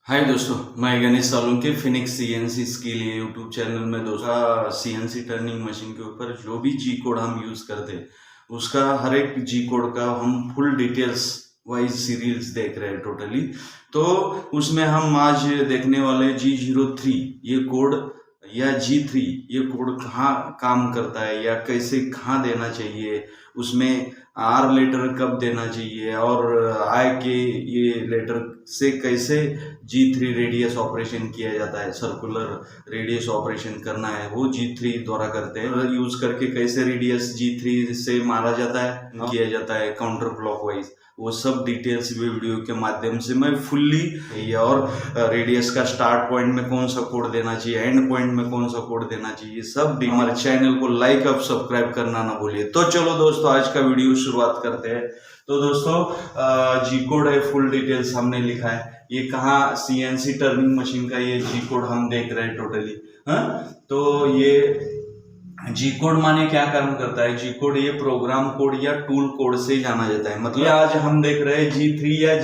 हाय दोस्तों, मैं Ganesh Salunke Phoenix CNC के लिए यूट्यूब चैनल में दोस्तों सीएनसी टर्निंग मशीन के ऊपर जो भी जी कोड हम यूज़ करते हैं उसका हर एक जी कोड का हम फुल डिटेल्स वाइज सीरीज देख रहे हैं टोटली। तो उसमें हम आज देखने वाले G03 ये कोड या G3 ये कोड कहाँ काम करता है या कैसे कहाँ देना चाहिए, उसमें आर लेटर कब देना चाहिए और आई के ये लेटर से कैसे G3 रेडियस ऑपरेशन किया जाता है, सर्कुलर रेडियस ऑपरेशन करना है वो G3 द्वारा करते हैं। यूज करके कैसे रेडियस G3 से मारा जाता है, किया जाता है काउंटर क्लॉकवाइज, वो सब डिटेल्स भी वीडियो के माध्यम से मैं फुल्ली, और रेडियस का स्टार्ट पॉइंट में कौन सा कोड देना चाहिए, एंड पॉइंट में कौन सा कोड देना चाहिए, सब हमारे चैनल को लाइक और सब्सक्राइब करना ना भूलिए। तो चलो दोस्तों आज का वीडियो शुरुआत करते हैं। तो दोस्तों जी कोड है, फुल डिटेल्स हमने लिखा है, ये कहाँ सीएनसी टर्निंग मशीन का ये जी कोड हम देख रहे हैं टोटली। तो ये जी कोड माने क्या काम करता है, जी कोड ये प्रोग्राम कोड या टूल कोड से जाना जाता है। मतलब आज हम देख रहे हैं G3 या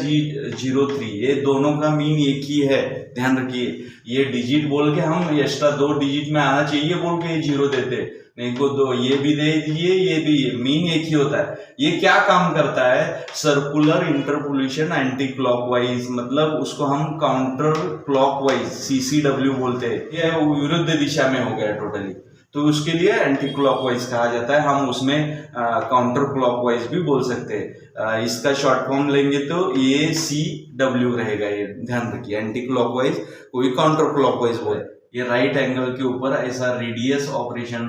G03, ये दोनों का मीन एक ही है, ध्यान रखिए। ये डिजिट बोल के हम एक्स्ट्रा 2 डिजिट में आना चाहिए बोल के ये जीरो देते, नहीं को 2 ये भी दे दिए ये भी, मीन एक ही होता है। ये क्या काम करता है, सर्कुलर इंटरपोलेशन एंटी क्लॉकवाइज, मतलब उसको हम काउंटर क्लॉकवाइज CCW बोलते हैं, ये विरुद्ध दिशा में हो गया टोटली, तो उसके लिए एंटी क्लॉकवाइज कहा जाता है। हम उसमें काउंटर क्लॉकवाइज भी बोल सकते हैं। इसका शॉर्ट फॉर्म लेंगे तो ACW रहेगा, ये ध्यान रखिए। एंटी क्लॉकवाइज कोई काउंटर क्लॉकवाइज बोले, ये राइट एंगल के ऊपर ऐसा रेडियस ऑपरेशन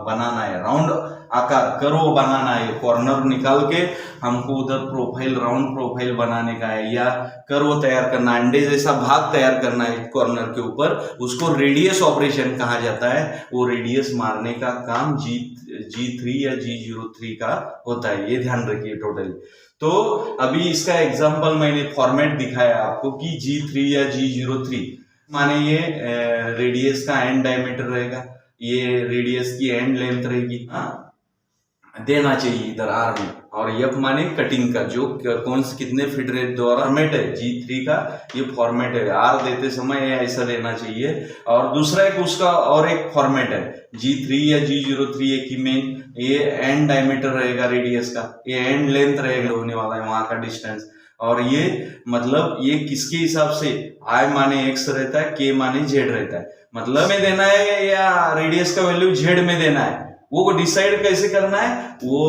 बनाना है, राउंड आकार कर्व बनाना है, कॉर्नर निकाल के हमको उधर प्रोफाइल, राउंड प्रोफाइल बनाने का है, या कर्व तैयार करना, अंडे जैसा भाग तैयार करना है कॉर्नर के ऊपर, उसको रेडियस ऑपरेशन कहा जाता है। वो रेडियस मारने का काम G3 या G03 का होता है, ये ध्यान रखिए टोटली। तो अभी इसका एग्जाम्पल मैंने फॉर्मेट दिखाया आपको कि G3 या G03 माने ये रेडियस का एंड डायमीटर रहेगा, ये रेडियस की एंड लेंथ रहेगी, देना चाहिए इधर आर में, और एफ माने कटिंग का, जो कौन से कितने फीट रेट द्वारा फॉर्मेट है G3 का, ये फॉर्मेट है। आर देते समय ये ऐसा देना चाहिए। और दूसरा एक उसका और एक फॉर्मेट है G3 या G03 एक ही में, ये एंड डायमीटर रहेगा रेडियस का, ये एंड लेंथ रहेगा होने वाला है वहां का डिस्टेंस। और ये मतलब ये किसके हिसाब से, आई माने x रहता है, k माने z रहता है, मतलब में देना है या रेडियस का वैल्यू z में देना है, वो डिसाइड कैसे करना है। वो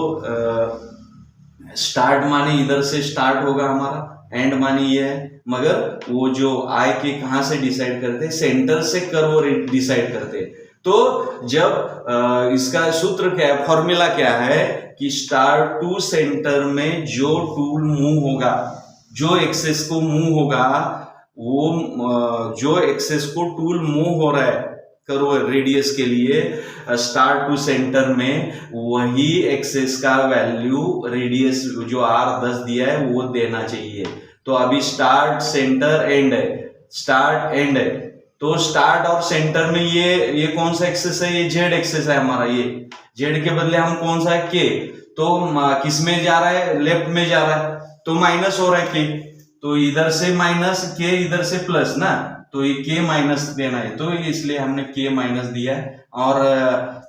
स्टार्ट माने इधर से स्टार्ट होगा हमारा, एंड माने ये है, मगर वो जो आई के कहां से डिसाइड करते हैं, सेंटर से कर्व डिसाइड करते हैं। तो जब इसका सूत्र क्या है, फॉर्मूला क्या है कि स्टार्ट टू सेंटर में जो टूल मूव होगा, जो एक्सेस को मूव होगा, वो जो एक्सेस को टूल मूव हो रहा है करो रेडियस के लिए, स्टार्ट टू सेंटर में वही एक्सेस का वैल्यू रेडियस जो R10 दिया है वो देना चाहिए। तो अभी स्टार्ट सेंटर एंड है, स्टार्ट एंड है, तो स्टार्ट और सेंटर में ये कौन सा एक्सेस है, ये जेड एक्सेस है हमारा, ये जेड के बदले हम कौन सा है के, तो किस में जा रहा है, लेफ्ट में जा रहा है, तो माइनस हो रहा है के, तो इधर से माइनस के, इधर से प्लस ना, तो ये के माइनस देना है, तो इसलिए हमने के माइनस दिया है। और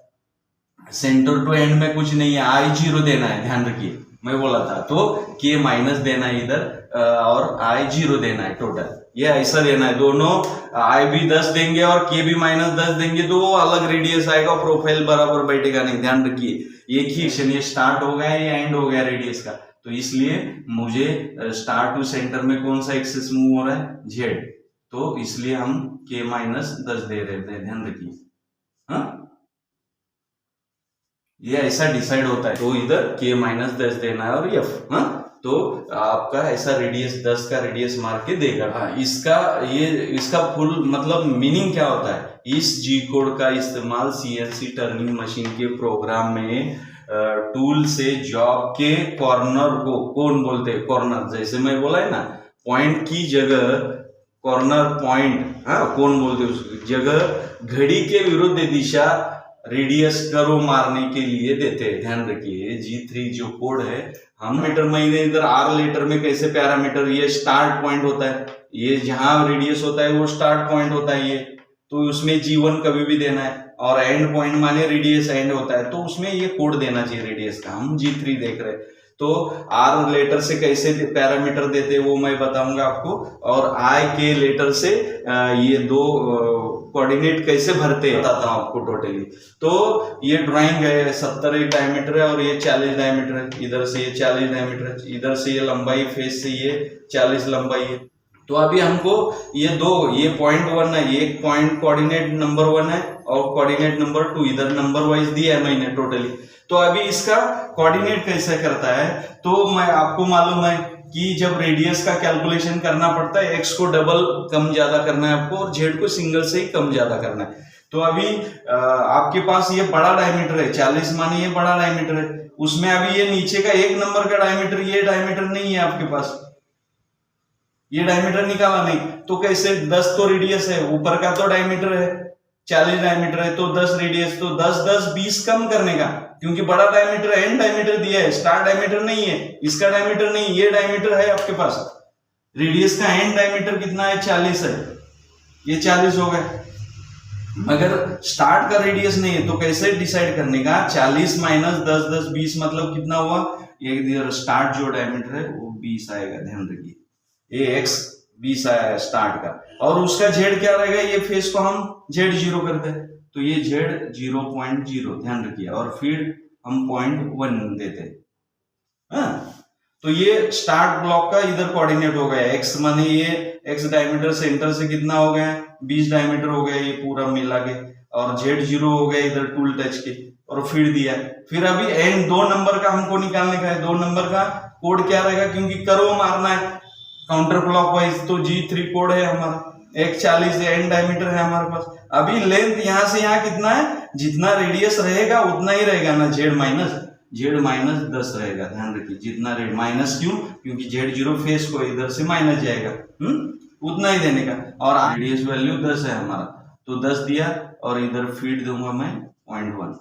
सेंटर टू एंड में कुछ नहीं है, I0 देना है, ध्यान रखिए मैं बोला था, तो के माइनस देना है इधर, और I0 देना है टोटल, ये ऐसा देना है। दोनों I भी 10 देंगे और के भी -10 देंगे, तो वो अलग रेडियस आएगा, प्रोफाइल बराबर बैठेगा नहीं, ध्यान रखिए। एक ही एक्शन, ये स्टार्ट हो गया या एंड हो गया रेडियस का, तो इसलिए मुझे स्टार्ट टू सेंटर में कौन सा एक्सेस मूव हो रहा है, जेड, तो इसलिए हम के -10 दे रहे थे, ध्यान रखिए। ये ऐसा डिसाइड होता है, तो इधर के -10 देना है और एफ, तो आपका ऐसा रेडियस 10 का रेडियस मार के देगा। इसका फुल मतलब मीनिंग क्या होता है, इस जी कोड का इस्तेमाल सीएनसी टर्निंग मशीन के प्रोग्राम में टूल से जॉब के कॉर्नर को कौन बोलते हैं, कॉर्नर, जैसे मैं बोला है ना, पॉइंट की जगह कॉर्नर पॉइंट, कौन बोलते हैं उस जगह, घड़ी के विरुद्ध दिशा रेडियस करो मारने के लिए देते हैं। ध्यान रखिए G3 जो कोड है, हम मीटर में इधर आर लेटर में कैसे पैरामीटर, ये स्टार्ट पॉइंट होता है, ये जहां रेडियस होता है वो स्टार्ट पॉइंट होता है, ये तो उसमें G1 कभी भी देना है, और एंड पॉइंट माने रेडियस एंड होता है, तो उसमें ये कोड देना चाहिए रेडियस का। हम G3 देख रहे हैं, तो आर लेटर से कैसे पैरामीटर देते वो मैं बताऊंगा आपको, और आई के लेटर से ये दो कोऑर्डिनेट कैसे भरते बताता हूं आपको टोटली। तो ये ड्राइंग है, 70 एक डायमीटर है और ये 40 डायमीटर है, इधर से ये 40 डायमीटर है, इधर से ये लंबाई फेस से ये 40 लंबाई है। तो अभी हमको ये दो, ये पॉइंट 1 है, ये पॉइंट कोऑर्डिनेट नंबर 1 है और कोऑर्डिनेट नंबर 2 इधर नंबर वाइज दिया है मैंने टोटली। तो अभी इसका कोऑर्डिनेट कैसे करता है, तो मैं आपको मालूम है कि जब रेडियस का कैलकुलेशन करना पड़ता है, एक्स को डबल कम ज्यादा करना है आपको और जेड को सिंगल से ही कम ज्यादा करना है। तो अभी आपके पास ये बड़ा डायमीटर है 40 माने ये बड़ा डायमीटर है, उसमें अभी ये नीचे का 1 नंबर का डायमीटर, ये डायमीटर नहीं है आपके पास, ये डायमीटर निकाला नहीं, तो कैसे 10 तो रेडियस है, ऊपर का तो डायमीटर है 40 डायमीटर है, तो 10 रेडियस, तो 10 10 20 कम करने का, क्योंकि बड़ा डायमीटर एंड डायमीटर दिया है, स्टार डायमीटर नहीं है, इसका डायमीटर नहीं, ये डायमीटर है आपके पास। रेडियस का एंड डायमीटर कितना है 40 है, ये 40 हो गए, मगर स्टार्ट का रेडियस नहीं है, तो कैसे डिसाइड करने का, 40 माइनस 10 10 20 मतलब कितना हुआ, ये स्टार्ट जो डायमीटर है वो 20 आएगा। ध्यान रखिए ये x 20 आया है स्टार्ट का, और उसका z क्या रहेगा, ये फेस को हम z0 करते हैं, तो ये z 0.0 ध्यान रखिए, और फिर हम 0.1 देते हैं। तो ये स्टार्ट ब्लॉक का इधर कोऑर्डिनेट हो गया, x माने ये x डायमीटर सेंटर से कितना हो गया 20 डायमीटर हो गया ये पूरा मिला के, और z0 हो गया इधर टूल टच के, और फिर दिया। फिर अभी एंड 2 नंबर का हमको निकालने का है, 2 नंबर का कोड क्या रहेगा, क्योंकि कर्व मारना है काउंटर क्लॉकवाइज, तो G3 कोड है हमारा, एक 40 एंड डायमीटर है हमारे पास। अभी लेंथ यहां से यहां कितना है, जितना रेडियस रहेगा उतना ही रहेगा ना, z माइनस 10 रहेगा। ध्यान रखिए जितना रेड माइनस, क्यों, क्योंकि Z0 फेस को इधर से माइनस जाएगा, उतना ही देने का, और रेडियस वैल्यू 10 है हमारा, तो 10 दिया और इधर फीड दूंगा मैं 0.1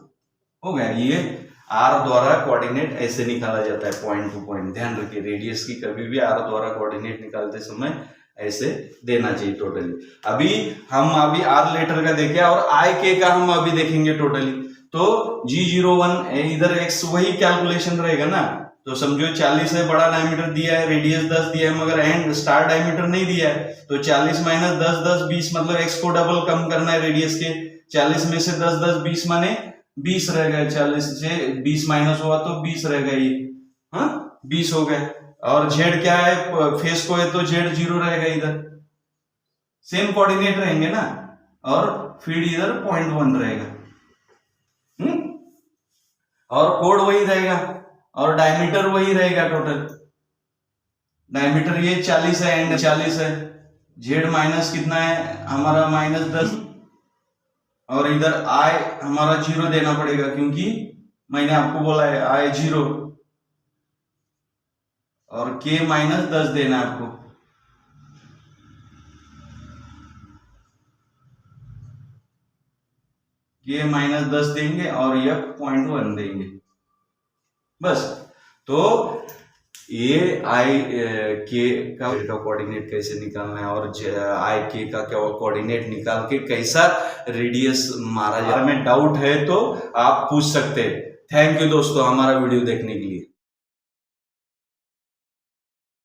हो गया। ये आर द्वारा कोऑर्डिनेट ऐसे निकाला जाता है पॉइंट टू पॉइंट। ध्यान रखिए रेडियस की कभी भी आर द्वारा कोऑर्डिनेट निकालते समय ऐसे देना चाहिए टोटली। अभी हम आर लेटर का देखे और आई के का हम अभी देखेंगे टोटली। तो G01 इधर x वही कैलकुलेशन रहेगा ना, तो समझो 40 है, बड़ा डायमीटर दिया है, रेडियस 10 दिया है, मगर एंड स्टार डायमीटर नहीं दिया है, तो 40 माइनस 10 10 20 मतलब x को डबल कम करना है रेडियस के। 40 में से 10 10 20 माने 20 रह गए, 40 से 20 माइनस हुआ तो 20 रह गए, 20 हो गए। और z क्या है, फेस को है तो Z0 रहेगा, इधर सेम कोऑर्डिनेट रहेंगे ना, और फिर इधर 0.1 रहेगा, और कोड वही रहेगा और डायमीटर वही रहेगा। टोटल डायमीटर ये 40 है एंड 40 है, z माइनस कितना है हमारा माइनस 10, और इधर i हमारा 0 देना पड़ेगा, क्योंकि मैंने आपको बोला है i 0, और k माइनस 10 देना है आपको। k माइनस 10 देंगे और यह 0.1 देंगे, बस। तो ये आई के का कोऑर्डिनेट कैसे निकालना है, और आई के का क्या कोऑर्डिनेट निकाल के कैसा रेडियस मारा जाए, में डाउट है तो आप पूछ सकते हैं। थैंक यू दोस्तों हमारा वीडियो देखने के लिए।